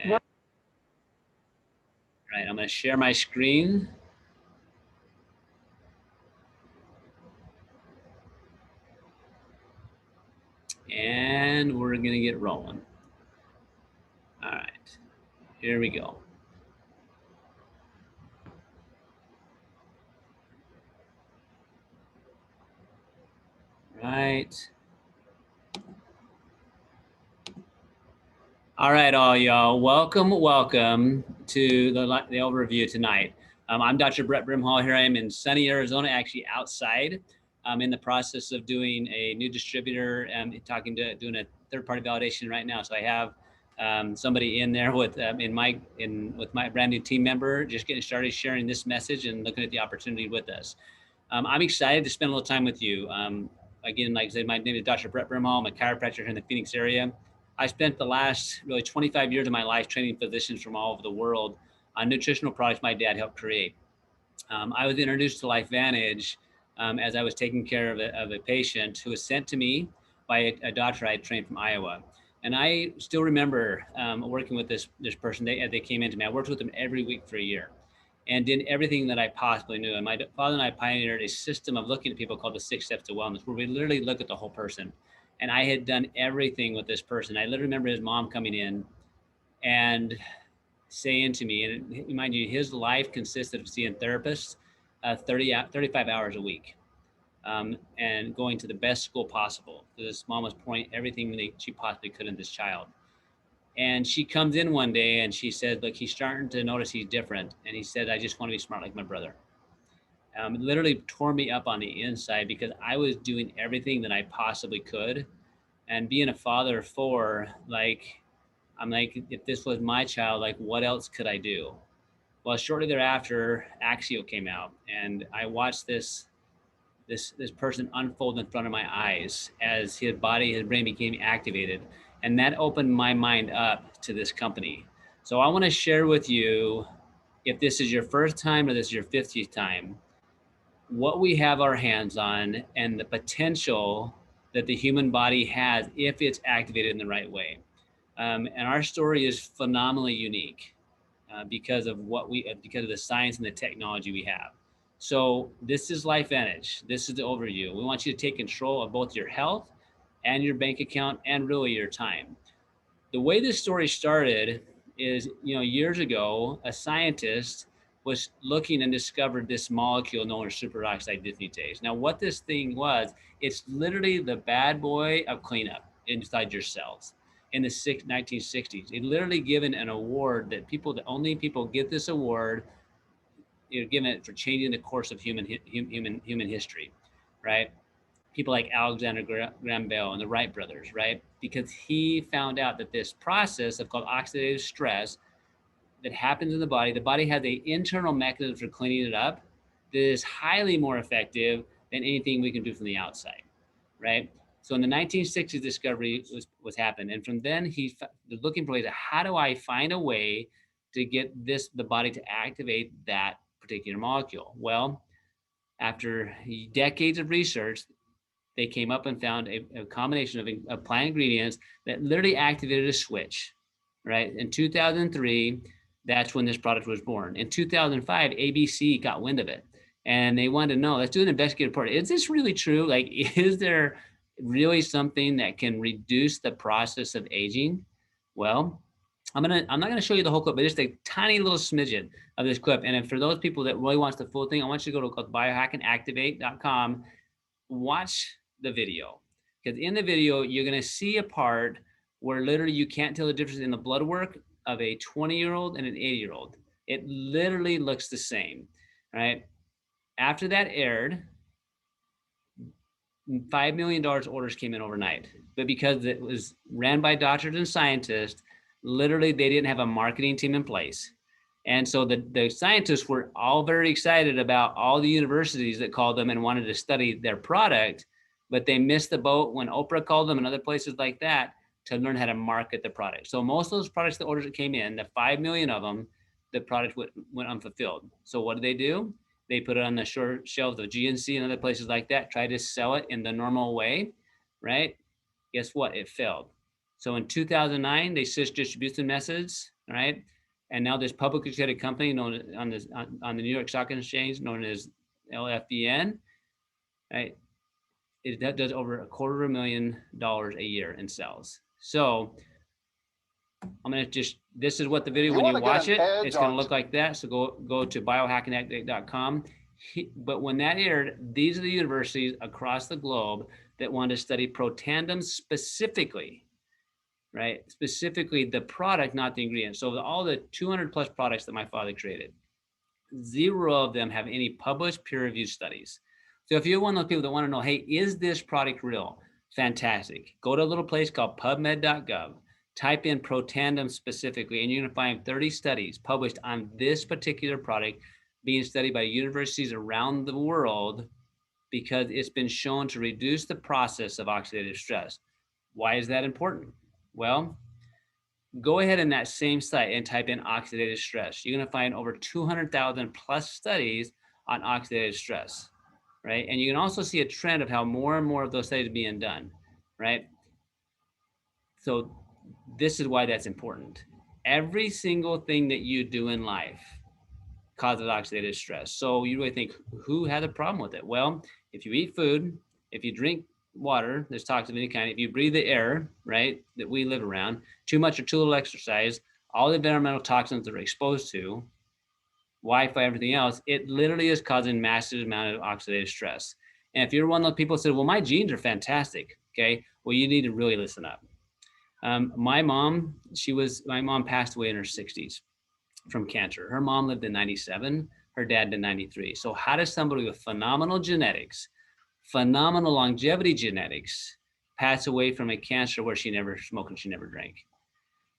And, all right, I'm going to share my screen. And we're going to get rolling. All right, here we go. Right. All right, all y'all, welcome to the overview tonight. I'm Dr. Brett Brimhall. Here I am in sunny Arizona, actually outside. I'm in the process of doing a new distributor and doing a third-party validation right now. So I have somebody in there with my brand new team member, just getting started sharing this message and looking at the opportunity with us. I'm excited to spend a little time with you. Again, like I said, my name is Dr. Brett Brimhall. I'm a chiropractor here in the Phoenix area. I spent the last really 25 years of my life training physicians from all over the world on nutritional products my dad helped create. I was introduced to LifeVantage as I was taking care of a patient who was sent to me by a doctor I had trained from Iowa. And I still remember working with this person. They came into me. I worked with them every week for a year and did everything that I possibly knew. And my father and I pioneered a system of looking at people called the 6 Steps to Wellness, where we literally look at the whole person. And I had done everything with this person. I literally remember his mom coming in and saying to me, and mind you, his life consisted of seeing therapists 35 hours a week and going to the best school possible. This mom was pouring everything that she possibly could in this child. And she comes in one day and she said, look, he's starting to notice he's different. And he said, I just want to be smart like my brother. It literally tore me up on the inside because I was doing everything that I possibly could. And being a father of 4, I'm like, if this was my child, like, what else could I do? Well, shortly thereafter, Axio came out, and I watched this person unfold in front of my eyes as his brain became activated. And that opened my mind up to this company. So I want to share with you, if this is your first time or this is your 50th time, what we have our hands on and the potential that the human body has if it's activated in the right way. And our story is phenomenally unique because of the science and the technology we have. So this is LifeVantage. This is the overview. We want you to take control of both your health and your bank account and really your time. The way this story started is, years ago, a scientist was looking and discovered this molecule known as superoxide dismutase. Now, what this thing was, it's literally the bad boy of cleanup inside your cells. In the 1960s, it literally given an award that only people get this award, given it for changing the course of human history, right? People like Alexander Graham Bell and the Wright brothers, right? Because he found out that this process of called oxidative stress that happens in the body has an internal mechanism for cleaning it up that is highly more effective than anything we can do from the outside, right? So in the 1960s, discovery was happened. And from then, he's looking for ways of how do I find a way to get the body to activate that particular molecule? Well, after decades of research, they came up and found a combination of plant ingredients that literally activated a switch, right? In 2003, that's when this product was born. In 2005, ABC got wind of it and they wanted to know, let's do an investigative report. Is this really true? Like, is there really something that can reduce the process of aging? Well, I'm not gonna show you the whole clip, but just a tiny little smidgen of this clip. And for those people that really wants the full thing, I want you to go to biohackandactivate.com, watch the video, because in the video you're going to see a part where literally you can't tell the difference in the blood work of a 20-year-old and an 80-year-old. It literally looks the same, right? After that aired, $5 million orders came in overnight, but because it was ran by doctors and scientists, literally they didn't have a marketing team in place. And so the scientists were all very excited about all the universities that called them and wanted to study their product, but they missed the boat when Oprah called them and other places like that to learn how to market the product. So most of those products, the orders that came in, the 5 million of them, the product went unfulfilled. So what did they do? They put it on the shelves of GNC and other places like that, try to sell it in the normal way, right? Guess what? It failed. So in 2009, they switched distribution methods. all right? And now this publicly traded company known on the New York Stock Exchange, known as LFBN, right? It does over $250,000 a year in sales. So I'm gonna this is what the video, when you watch it, it's gonna look like that. So go to biohackingactivate.com. But when that aired, these are the universities across the globe that want to study Protandim specifically, right? Specifically the product, not the ingredient. So all the 200 plus products that my father created, 0 of them have any published peer-reviewed studies. So if you're one of those people that want to know, hey, is this product real? Fantastic. Go to a little place called pubmed.gov, type in Protandim specifically, and you're going to find 30 studies published on this particular product being studied by universities around the world, because it's been shown to reduce the process of oxidative stress. Why is that important? Well, go ahead in that same site and type in oxidative stress. You're going to find over 200,000 plus studies on oxidative stress, right? And you can also see a trend of how more and more of those studies are being done, right? So this is why that's important. Every single thing that you do in life causes oxidative stress. So you really think, who had a problem with it? Well, if you eat food, if you drink water that's toxic of any kind, if you breathe the air, right, that we live around, too much or too little exercise, all the environmental toxins that we're exposed to, Wi-Fi, everything else, it literally is causing massive amount of oxidative stress. And if you're one of the people who said, well, my genes are fantastic, okay, well, you need to really listen up. My mom passed away in her 60s from cancer. Her mom lived to 97, her dad to 93. So how does somebody with phenomenal genetics, phenomenal longevity genetics, pass away from a cancer where she never smoked and she never drank?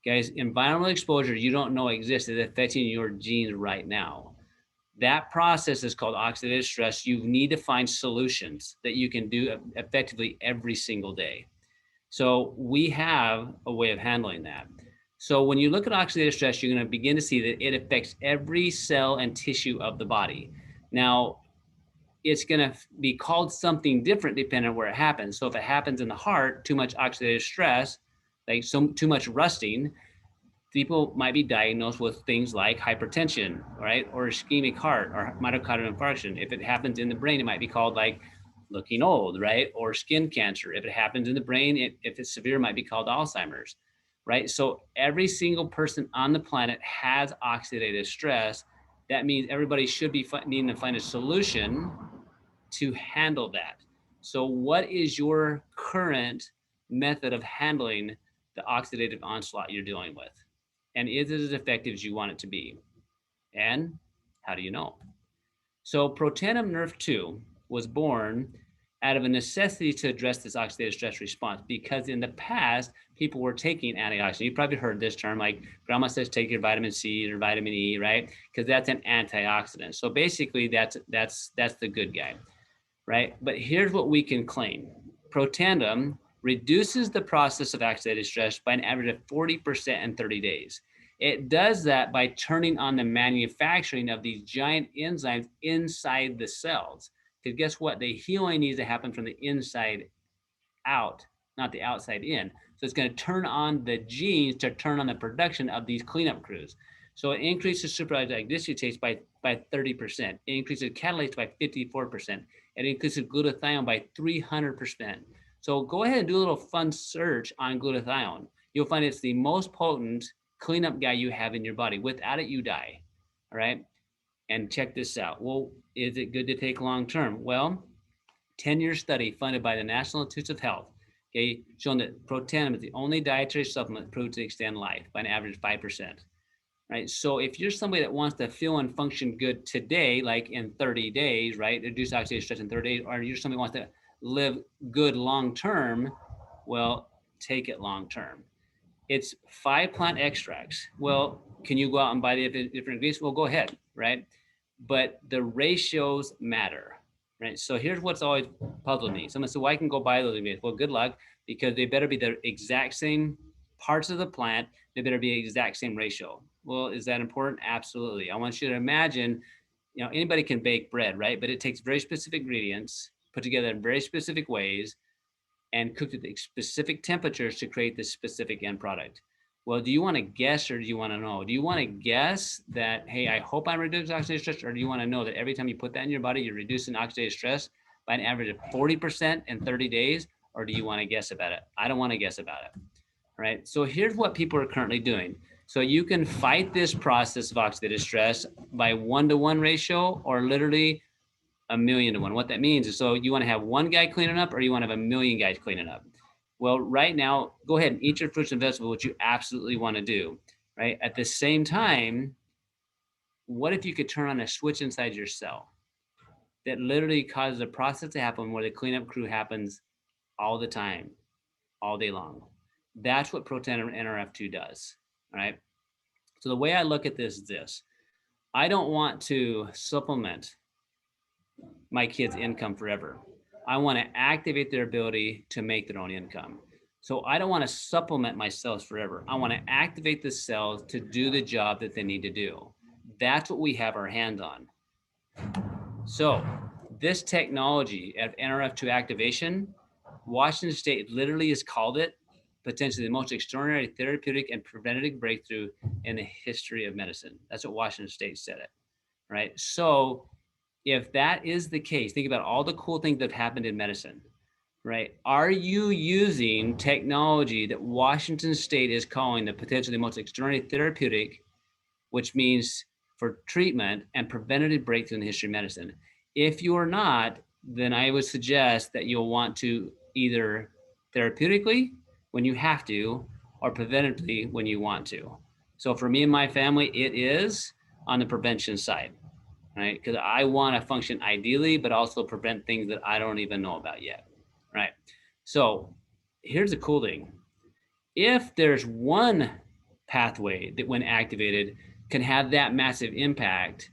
Guys, environmental exposure you don't know exists is affecting your genes right now. That process is called oxidative stress. You need to find solutions that you can do effectively every single day. So we have a way of handling that. So when you look at oxidative stress, you're going to begin to see that it affects every cell and tissue of the body. Now, it's going to be called something different depending on where it happens. So if it happens in the heart, too much oxidative stress, like too much rusting, people might be diagnosed with things like hypertension, right? Or ischemic heart or mitochondrial infarction. If it happens in the brain, it might be called like looking old, right? Or skin cancer. If it happens in the brain, if it's severe, it might be called Alzheimer's, right? So every single person on the planet has oxidative stress. That means everybody should be needing to find a solution to handle that. So what is your current method of handling the oxidative onslaught you're dealing with? And is it as effective as you want it to be? And how do you know? So Protandim Nrf2 was born out of a necessity to address this oxidative stress response, because in the past, people were taking antioxidants. You probably heard this term, like grandma says, take your vitamin C or vitamin E, right? Because that's an antioxidant. So basically, that's the good guy, right? But here's what we can claim. Protandim reduces the process of oxidative stress by an average of 40% in 30 days. It does that by turning on the manufacturing of these giant enzymes inside the cells. Because guess what? The healing needs to happen from the inside out, not the outside in. So it's going to turn on the genes to turn on the production of these cleanup crews. So it increases superoxide dismutase by 30%. It increases catalase by 54%. It increases glutathione by 300%. So go ahead and do a little fun search on glutathione. You'll find it's the most potent cleanup guy you have in your body. Without it, you die. All right. And check this out. Well, is it good to take long term? Well, 10-year study funded by the National Institutes of Health, okay, shown that Protandim is the only dietary supplement proved to extend life by an average of 5%. Right. So if you're somebody that wants to feel and function good today, like in 30 days, right, reduce oxidative stress in 30 days, or you're somebody who wants to live good long term, well, take it long term. It's 5 plant extracts. Well, can you go out and buy the different ingredients? Well, go ahead, right? But the ratios matter, right? So here's what's always puzzled me. Someone said, well, I can go buy those ingredients. Well, good luck, because they better be the exact same parts of the plant. They better be the exact same ratio. Well, is that important? Absolutely. I want you to imagine, anybody can bake bread, right? But it takes very specific ingredients put together in very specific ways and cooked at specific temperatures to create this specific end product. Well, do you want to guess or do you want to know? Do you want to guess that, hey, I hope I'm reducing oxidative stress, or do you want to know that every time you put that in your body, you're reducing oxidative stress by an average of 40% in 30 days? Or do you want to guess about it? I don't want to guess about it, right? So here's what people are currently doing. So you can fight this process of oxidative stress by 1-to-1 ratio, or literally 1,000,000 to 1. What that means is, so you want to have one guy cleaning up, or you want to have 1,000,000 guys cleaning up? Well, right now, go ahead and eat your fruits and vegetables, which you absolutely want to do, right? At the same time, what if you could turn on a switch inside your cell that literally causes a process to happen where the cleanup crew happens all the time, all day long? That's what Proton Nrf2 does, right? So the way I look at this is this. I don't want to supplement my kids' income forever. I want to activate their ability to make their own income. So I don't want to supplement my cells forever. I want to activate the cells to do the job that they need to do. That's what we have our hand on. So this technology of Nrf2 activation, Washington State literally has called it potentially the most extraordinary therapeutic and preventative breakthrough in the history of medicine. That's what Washington State said it, right? So if that is the case, think about all the cool things that have happened in medicine, right? Are you using technology that Washington State is calling the potentially most extraordinary therapeutic, which means for treatment and preventative breakthrough in the history of medicine? If you are not, then I would suggest that you'll want to either therapeutically when you have to, or preventatively when you want to. So for me and my family, it is on the prevention side, right? Because I want to function ideally, but also prevent things that I don't even know about yet, right? So here's the cool thing. If there's one pathway that when activated can have that massive impact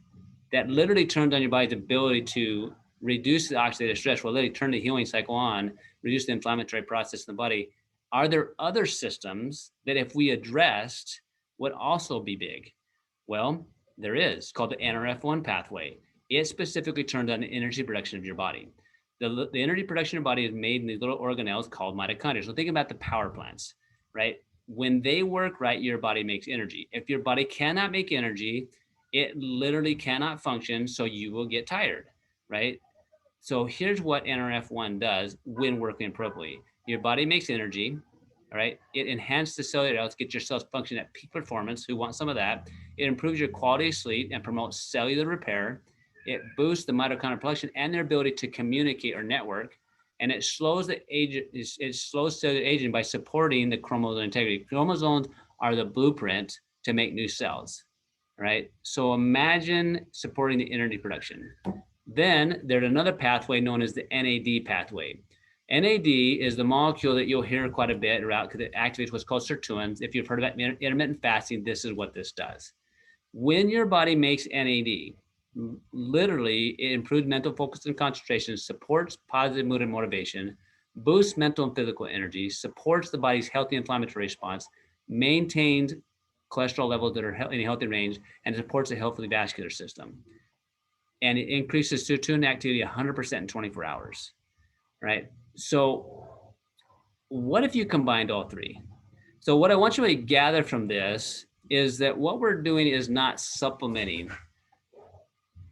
that literally turns on your body's ability to reduce the oxidative stress, will literally turn the healing cycle on, reduce the inflammatory process in the body, are there other systems that if we addressed would also be big? Well, there is, called the Nrf1 pathway. It specifically turns on the energy production of your body. The energy production of your body is made in these little organelles called mitochondria. So think about the power plants, right? When they work right, your body makes energy. If your body cannot make energy, it literally cannot function, so you will get tired, right? So here's what Nrf1 does when working appropriately. Your body makes energy, all right? It enhances the cellular health, get your cells function at peak performance. Who wants some of that? It improves your quality of sleep and promotes cellular repair. It boosts the mitochondrial production and their ability to communicate or network. And it slows the age. It slows cellular aging by supporting the chromosomal integrity. Chromosomes are the blueprint to make new cells, right? So imagine supporting the energy production. Then there's another pathway known as the NAD pathway. NAD is the molecule that you'll hear quite a bit about because it activates what's called sirtuins. If you've heard about intermittent fasting, this is what this does. When your body makes NAD, literally it improves mental focus and concentration, supports positive mood and motivation, boosts mental and physical energy, supports the body's healthy inflammatory response, maintains cholesterol levels that are in a healthy range, and supports a healthy vascular system. And it increases sirtuin activity 100% in 24 hours, right? So what if you combined all three? So what I want you to gather from this is that what we're doing is not supplementing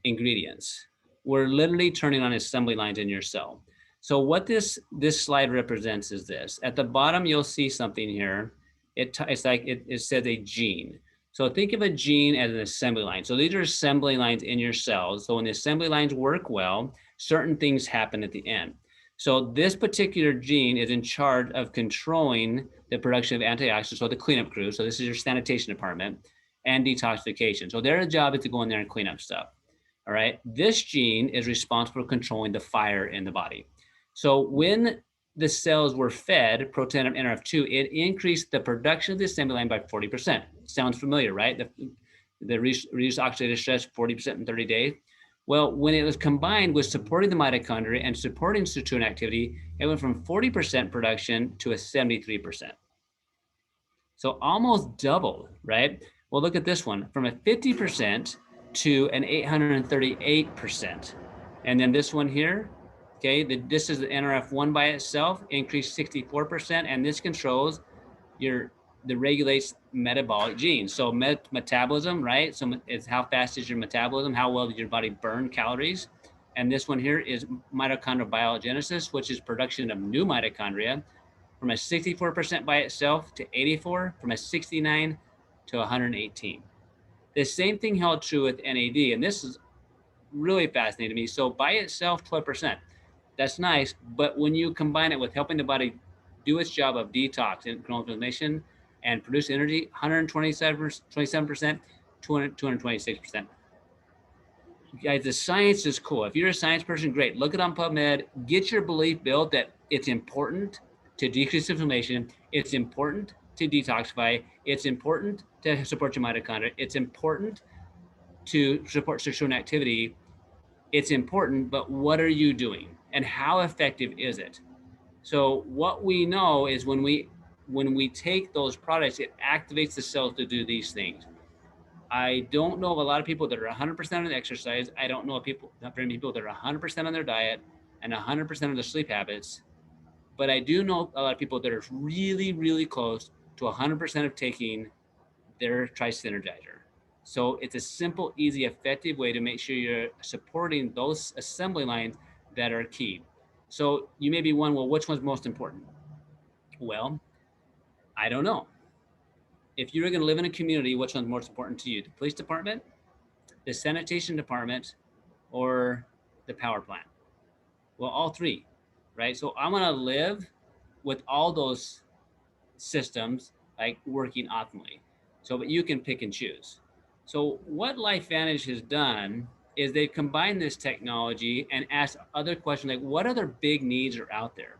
ingredients. We're literally turning on assembly lines in your cell. So what this slide represents is this. At the bottom, you'll see something here. It's like it says a gene. So think of a gene as an assembly line. So these are assembly lines in your cells. So when the assembly lines work well, certain things happen at the end. So this particular gene is in charge of controlling the production of antioxidants, so the cleanup crew. So this is your sanitation department, and detoxification. So their job is to go in there and clean up stuff. All right. This gene is responsible for controlling the fire in the body. So when the cells were fed protein of Nrf2, it increased the production of the assembly line by 40%. Sounds familiar, right? The reduced oxidative stress 40% in 30 days. Well, when it was combined with supporting the mitochondria and supporting sirtuin activity, it went from 40% production to a 73%. So almost doubled, right? Well, look at this one, from a 50% to an 838%. And then this one here, okay, this is the Nrf1 by itself, increased 64%, and this controls your that regulates metabolic genes. So metabolism, right? So it's how fast is your metabolism, how well does your body burn calories. And this one here is mitochondrial biogenesis, which is production of new mitochondria from a 64% by itself to 84, from a 69 to 118. The same thing held true with NAD, and this is really fascinating to me. So by itself, 12%, that's nice, but when you combine it with helping the body do its job of detox and control inflammation and produce energy, 127%, 226%. Guys, the science is cool. If you're a science person, great. Look it on PubMed. Get your belief built that it's important to decrease inflammation. It's important to detoxify. It's important to support your mitochondria. It's important to support sexual activity. It's important, but what are you doing? And how effective is it? So what we know is when we take those products, it activates the cells to do these things. I don't know of a lot of people that are 100% on exercise. I don't know of not very many people that are 100% on their diet and 100% of their sleep habits. But I do know a lot of people that are really, really close to 100% of taking their Tri-Synergizer. So it's a simple, easy, effective way to make sure you're supporting those assembly lines that are key. So you may be wondering, well, which one's most important? Well, I don't know. If you're going to live in a community, which one's most important to you? The police department, the sanitation department, or the power plant? Well, all three, right? So I want to live with all those systems like working optimally. So, but you can pick and choose. So what LifeVantage has done is they've combined this technology and asked other questions like, what other big needs are out there?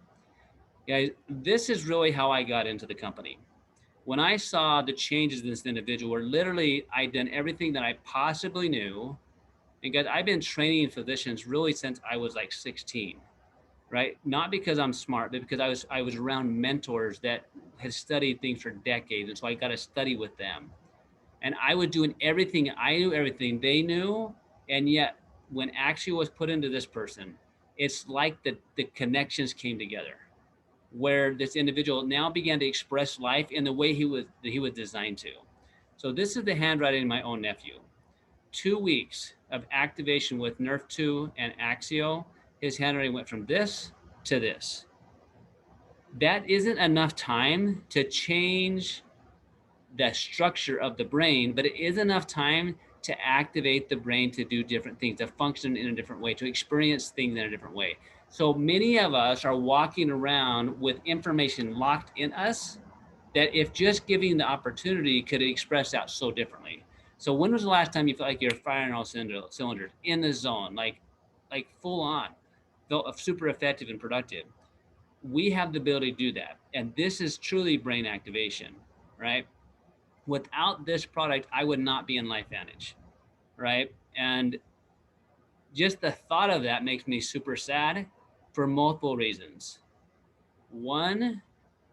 Guys, this is really how I got into the company. When I saw the changes in this individual, where literally I'd done everything that I possibly knew. And guys, I've been training physicians really since I was like 16, right? Not because I'm smart, but because I was around mentors that had studied things for decades. And so I got to study with them. And I was doing everything. I knew everything they knew. And yet when action was put into this person, it's like the connections came together, where this individual now began to express life in the way he was designed to. So this is the handwriting of my own nephew. 2 weeks of activation with Nrf2 and Axio, his handwriting went from this to this. That isn't enough time to change the structure of the brain, but it is enough time to activate the brain to do different things, to function in a different way, to experience things in a different way. So many of us are walking around with information locked in us that if just giving the opportunity could express out so differently. So when was the last time you felt like you're firing all cylinders in the zone, like full on, felt super effective and productive? We have the ability to do that. And this is truly brain activation, right? Without this product, I would not be in LifeVantage, right? And just the thought of that makes me super sad for multiple reasons. One,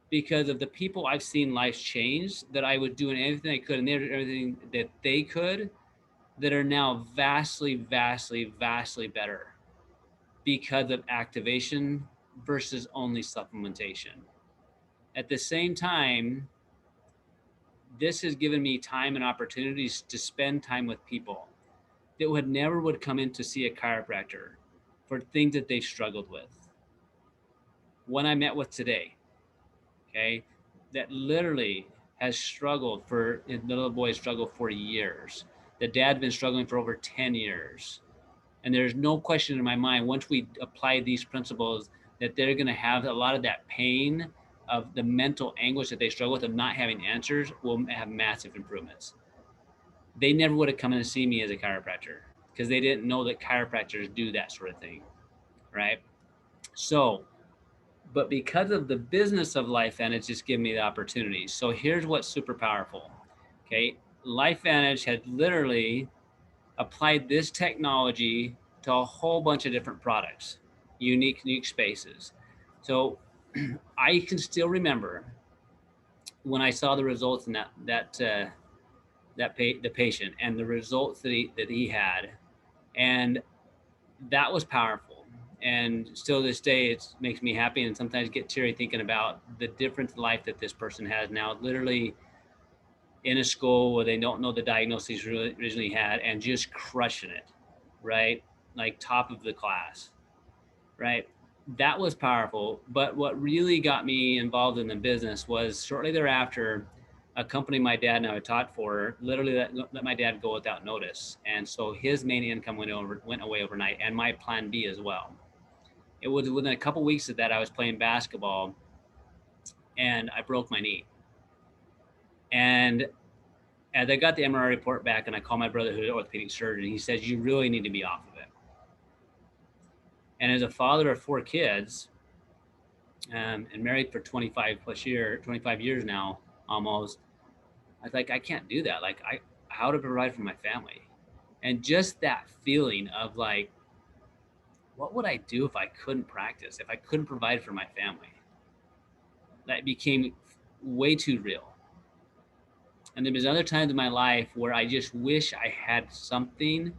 because of the people I've seen lives change, that I was doing everything I could and they did everything that they could, that are now vastly, vastly, vastly better because of activation versus only supplementation. At the same time, this has given me time and opportunities to spend time with people that would come in to see a chiropractor for things that they've struggled with. One I met with today, okay, that literally has struggled the little boy struggled for years. The dad's been struggling for over 10 years. And there's no question in my mind, once we apply these principles, that they're going to have a lot of that pain of the mental anguish that they struggle with of not having answers will have massive improvements. They never would have come in to see me as a chiropractor because they didn't know that chiropractors do that sort of thing, right? So, but because of the business of LifeVantage, it's just given me the opportunity. So here's what's super powerful, okay? LifeVantage had literally applied this technology to a whole bunch of different products, unique spaces. So I can still remember when I saw the results in the patient and the results that he had, and that was powerful. And still this day, it makes me happy and sometimes get teary thinking about the different life that this person has now, literally in a school where they don't know the diagnosis originally had and just crushing it, right? Like top of the class, right? That was powerful. But what really got me involved in the business was shortly thereafter, a company my dad and I had taught for literally let my dad go without notice. And so his main income went away overnight, and my plan B as well. It was within a couple weeks of that I was playing basketball and I broke my knee. And as I got the MRI report back and I called my brother who's an orthopedic surgeon, he says, you really need to be off of it. And as a father of 4 kids, and married for 25 years now, almost, I was like, I can't do that. Like how to provide for my family. And just that feeling of like, what would I do if I couldn't practice, if I couldn't provide for my family? That became way too real. And there was other times in my life where I just wish I had something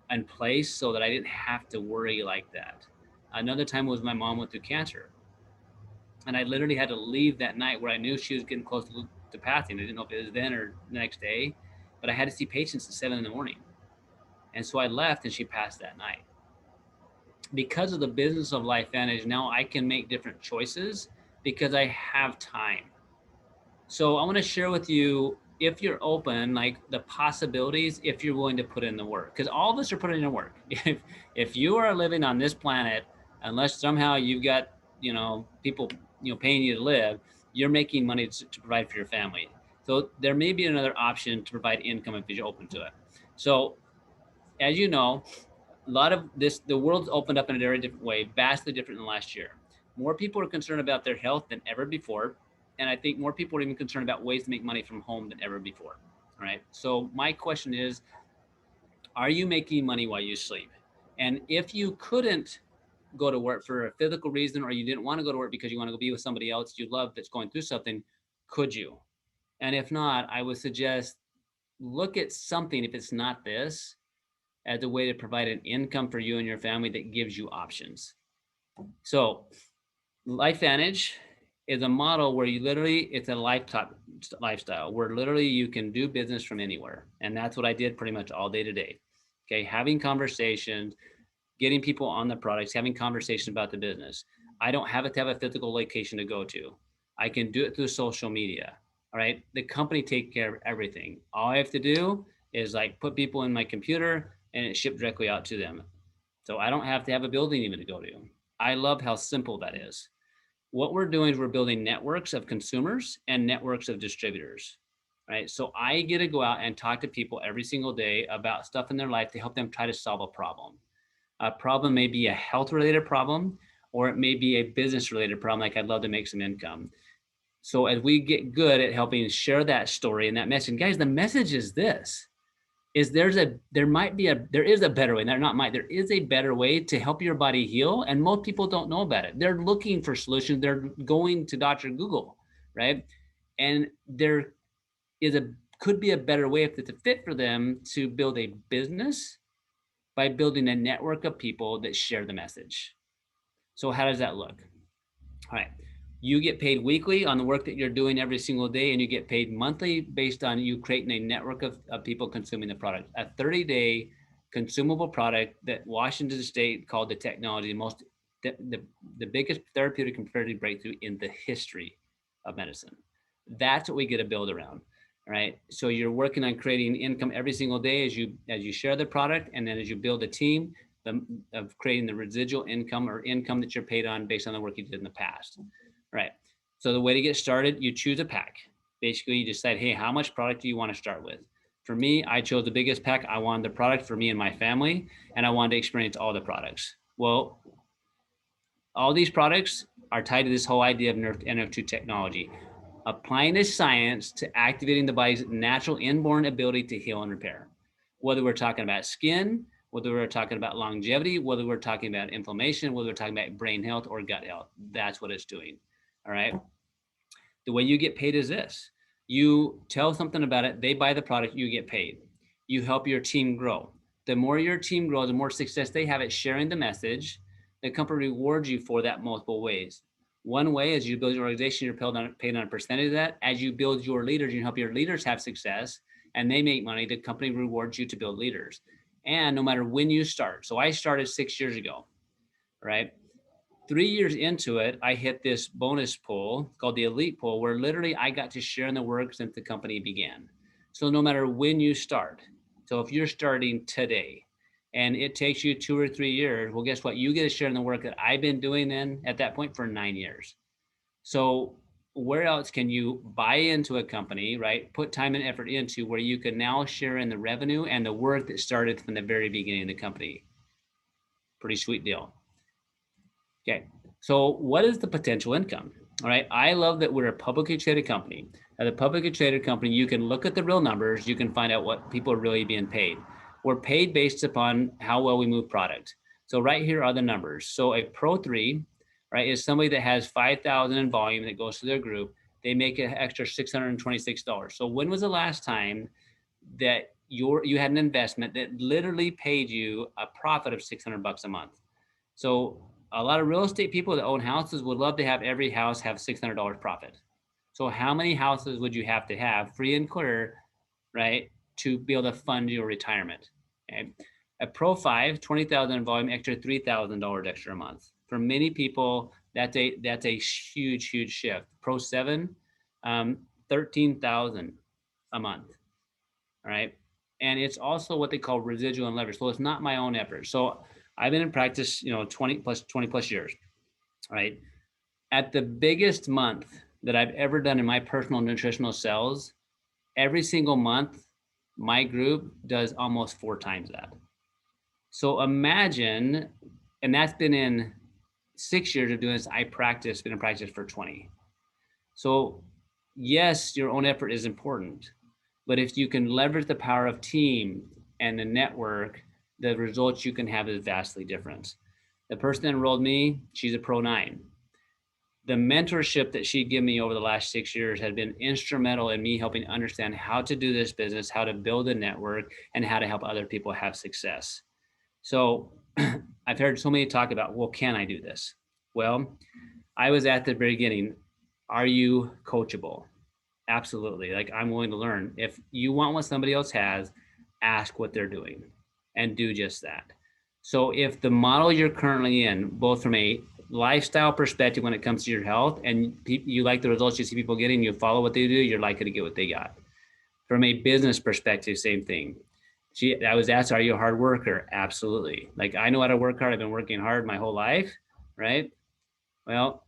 in place so that I didn't have to worry like that. Another time was my mom went through cancer. And I literally had to leave that night where I knew she was getting close to passing. I didn't know if it was then or the next day, but I had to see patients at 7 a.m. And so I left and she passed that night. Because of the business of LifeVantage, now I can make different choices because I have time. So I want to share with you, if you're open, like the possibilities, if you're willing to put in the work, because all of us are putting in work. If you are living on this planet, unless somehow you've got, people, paying you to live, you're making money to provide for your family. So there may be another option to provide income if you're open to it. So as you know, a lot of this, the world's opened up in a very different way, vastly different than last year. More people are concerned about their health than ever before. And I think more people are even concerned about ways to make money from home than ever before. All right. So my question is, are you making money while you sleep? And if you couldn't go to work for a physical reason, or you didn't want to go to work because you want to go be with somebody else you love that's going through something, could you? And if not, I would suggest look at something, if it's not this, as a way to provide an income for you and your family that gives you options. So LifeVantage is a model where you literally, it's a lifestyle where literally you can do business from anywhere. And that's what I did pretty much all day today. Okay. Having conversations, getting people on the products, having conversations about the business. I don't have to have a physical location to go to. I can do it through social media. All right. The company takes care of everything. All I have to do is like put people in my computer and it shipped directly out to them. So I don't have to have a building even to go to. I love how simple that is. What we're doing is we're building networks of consumers and networks of distributors, right? So I get to go out and talk to people every single day about stuff in their life to help them try to solve a problem. A problem may be a health related problem, or it may be a business related problem. Like I'd love to make some income. So as we get good at helping share that story and that message, guys, the message is this. There is a better way. There is a better way to help your body heal. And most people don't know about it. They're looking for solutions. They're going to Dr. Google, right? And there could be a better way if it's a fit for them to build a business by building a network of people that share the message. So how does that look? All right. You get paid weekly on the work that you're doing every single day, and you get paid monthly based on you creating a network of people consuming the product. A 30-day consumable product that Washington State called the technology the biggest therapeutic and fertility breakthrough in the history of medicine. That's what we get to build around. All right. So you're working on creating income every single day as you share the product, and then as you build a team of creating the residual income or income that you're paid on based on the work you did in the past. Right. So the way to get started, you choose a pack. Basically, you decide, hey, how much product do you want to start with? For me, I chose the biggest pack. I wanted the product for me and my family, and I wanted to experience all the products. Well, all these products are tied to this whole idea of Nrf2 technology, applying the science to activating the body's natural inborn ability to heal and repair. Whether we're talking about skin, whether we're talking about longevity, whether we're talking about inflammation, whether we're talking about brain health or gut health, that's what it's doing. All right. The way you get paid is this. You tell something about it, they buy the product, you get paid. You help your team grow. The more your team grows, the more success they have at sharing the message, the company rewards you for that multiple ways. One way is you build your organization, you're paid on a percentage of that. As you build your leaders, you help your leaders have success and they make money, the company rewards you to build leaders. And no matter when you start. So I started 6 years ago, right? 3 years into it, I hit this bonus pool called the Elite Pool, where literally I got to share in the work since the company began. So no matter when you start, so if you're starting today and it takes you 2 or 3 years, well, guess what? You get to share in the work that I've been doing then at that point for 9 years. So where else can you buy into a company, right? Put time and effort into where you can now share in the revenue and the work that started from the very beginning of the company. Pretty sweet deal. Okay, so what is the potential income? All right, I love that we're a publicly traded company. As a publicly traded company, you can look at the real numbers, you can find out what people are really being paid. We're paid based upon how well we move product. So right here are the numbers. So a Pro 3, right, is somebody that has 5,000 in volume that goes to their group. They make an extra $626. So when was the last time that you had an investment that literally paid you a profit of $600 a month? So a lot of real estate people that own houses would love to have every house have $600 profit. So how many houses would you have to have free and clear, right, to be able to fund your retirement? Okay. A Pro 5, 20,000 in volume, extra $3,000 extra a month. For many people, that's a huge shift. Pro 7, 13,000 a month. All right. And it's also what they call residual and leverage. So it's not my own effort. So I've been in practice, 20 plus years, right? At the biggest month that I've ever done in my personal nutritional sales, every single month, my group does almost 4 times that. So imagine, and that's been in 6 years of doing this. Been in practice for 20. So yes, your own effort is important, but if you can leverage the power of team and the network, the results you can have is vastly different. The person that enrolled me, she's a Pro 9. The mentorship that she gave me over the last 6 years has been instrumental in me helping understand how to do this business, how to build a network, and how to help other people have success. So I've heard so many talk about, well, can I do this? Well, I was at the very beginning. Are you coachable? Absolutely. Like, I'm willing to learn. If you want what somebody else has, ask what they're doing and do just that. So if the model you're currently in, both from a lifestyle perspective when it comes to your health, and you like the results you see people getting, you follow what they do, you're likely to get what they got. From a business perspective, same thing. I was asked, are you a hard worker? Absolutely. Like, I know how to work hard. I've been working hard my whole life, right? Well,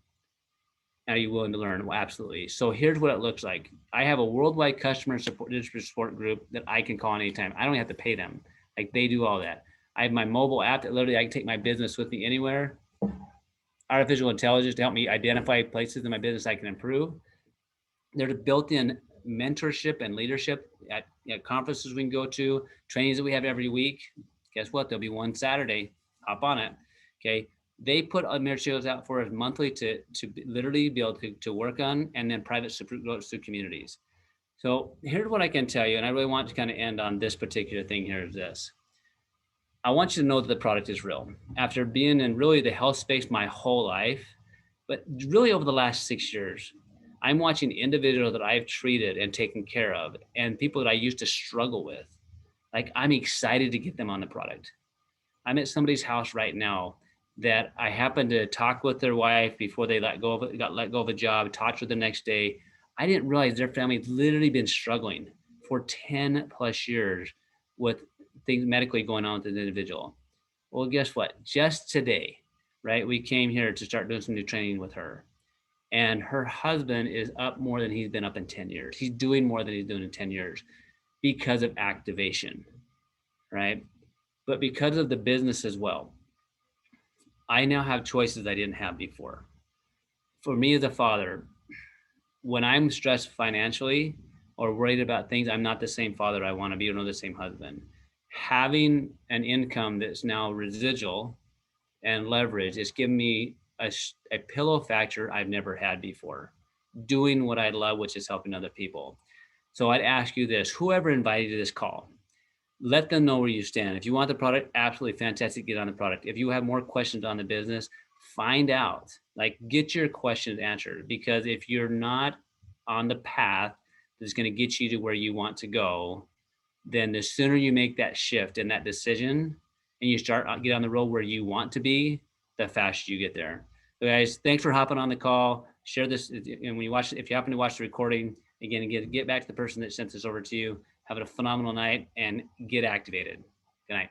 are you willing to learn? Well, absolutely. So here's what it looks like. I have a worldwide customer support group that I can call anytime. I don't have to pay them. Like, they do all that. I have my mobile app that literally I can take my business with me anywhere. Artificial intelligence to help me identify places in my business I can improve. There's built-in mentorship and leadership at conferences we can go to, trainings that we have every week. Guess what? There'll be one Saturday. Hop on it. Okay. They put materials out for us monthly to literally be able to work on, and then private support to communities. So here's what I can tell you, and I really want to kind of end on this particular thing here is this. I want you to know that the product is real. After being in really the health space my whole life, but really over the last 6 years, I'm watching individuals that I've treated and taken care of and people that I used to struggle with. Like, I'm excited to get them on the product. I'm at somebody's house right now that I happened to talk with their wife before they got let go of a job, talked with the next day. I didn't realize their family had literally been struggling for 10 plus years with things medically going on with the individual. Well, guess what? Just today, right, we came here to start doing some new training with her. And her husband is up more than he's been up in 10 years. He's doing more than he's doing in 10 years because of activation, right? But because of the business as well. I now have choices I didn't have before. For me as a father, when I'm stressed financially or worried about things, I'm not the same father I want to be, or not the same husband. Having an income that's now residual and leverage is giving me a pillow factor I've never had before, doing what I love, which is helping other people. So I'd ask you this, whoever invited you to this call, let them know where you stand. If you want the product, absolutely fantastic, get on the product. If you have more questions on the business, find out, like get your questions answered, because if you're not on the path that's going to get you to where you want to go, then the sooner you make that shift and that decision and you start get on the road where you want to be, the faster you get there. So guys, thanks for hopping on the call. Share this, and when you watch, if you happen to watch the recording, again, get back to the person that sent this over to you. Have a phenomenal night and get activated. Good night.